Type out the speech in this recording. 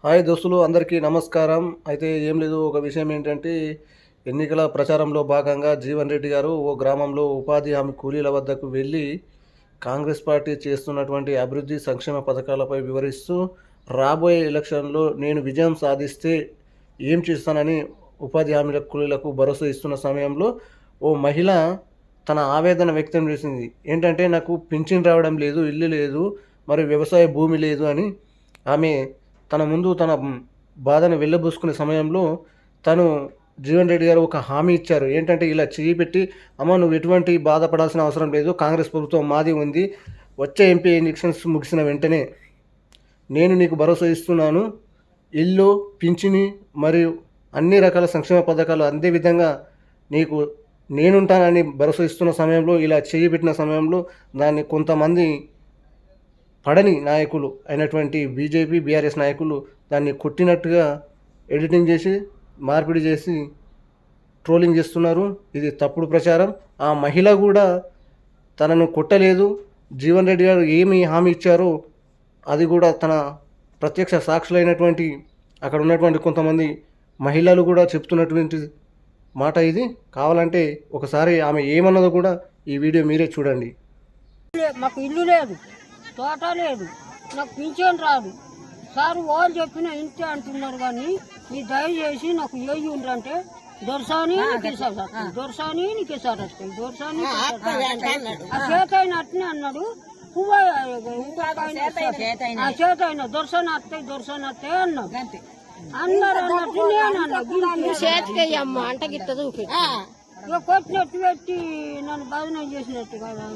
Hi దోస్తులు అందరికీ నమస్కారం. అయితే ఏం లేదు, ఒక విషయం ఏంటంటే ఎన్నికల ప్రచారంలో భాగంగా జీవన్ రెడ్డి గారు ఓ గ్రామంలో ఉపాధి హామీ కూలీల వద్దకు వెళ్ళి కాంగ్రెస్ పార్టీ చేస్తున్నటువంటి అభివృద్ధి సంక్షేమ పథకాలపై వివరిస్తూ రాబోయే ఎలక్షన్లో నేను విజయం సాధిస్తే ఏం చేస్తానని ఉపాధి హామీల కూలీలకు భరోసా ఇస్తున్న సమయంలో ఓ మహిళ తన ఆవేదన వ్యక్తం చేసింది. ఏంటంటే నాకు పింఛన్ రావడం లేదు, ఇల్లు లేదు, మరి వ్యవసాయ భూమి లేదు అని ఆమె తన ముందు తన బాధను వెళ్ళబోసుకునే సమయంలో తను జీవన్ రెడ్డి గారు ఒక హామీ ఇచ్చారు. ఏంటంటే ఇలా చేయి పెట్టి, అమ్మ నువ్వు ఎటువంటి బాధపడాల్సిన అవసరం లేదు, కాంగ్రెస్ ప్రభుత్వం మాది ఉంది, వచ్చే ఎంపీ ఎలక్షన్స్ ముగిసిన వెంటనే నేను నీకు భరోసా ఇస్తున్నాను, ఇల్లు, పింఛని మరియు అన్ని రకాల సంక్షేమ పథకాలు అందే విధంగా నీకు నేనుంటానని భరోసా ఇస్తున్న సమయంలో ఇలా చేయి పెట్టిన సమయంలో దాన్ని కొంతమంది పడని నాయకులు అయినటువంటి బీజేపీ బీఆర్ఎస్ నాయకులు దాన్ని కొట్టినట్టుగా ఎడిటింగ్ చేసి మార్పిడి చేసి ట్రోలింగ్ చేస్తున్నారు. ఇది తప్పుడు ప్రచారం. ఆ మహిళ కూడా తనను కొట్టలేదు. జీవన్ రెడ్డి గారు ఏమి హామీ ఇచ్చారో అది కూడా తన ప్రత్యక్ష సాక్షులైనటువంటి అక్కడ ఉన్నటువంటి కొంతమంది మహిళలు కూడా చెప్తున్నటువంటి మాట ఇది. కావాలంటే ఒకసారి ఆమె ఏమన్నదో కూడా ఈ వీడియో మీరే చూడండి. మాకు ఇల్లు లేదు, తోట లేదు, నాకు పింఛన్ రాదు సార్. వాళ్ళు చెప్పిన ఇంతే అంటున్నారు, కానీ ఈ దయచేసి నాకు ఏవి ఉండంటే దొరసాని దొరసాని నీకేసారి వస్తాయి, దొరసాని ఆ చేత అయిన అట్నే అన్నాడు. ఆ చేత అయిన దొరసాని వస్తాయి, దొరసాని వస్తాయి అన్నాడు. అందరు అన్నట్టు నేను అన్నా చేతికి అమ్మ అంట గిట్ట చూపి కొట్టినట్టు పెట్టి నన్ను బదనం చేసినట్టు కదా.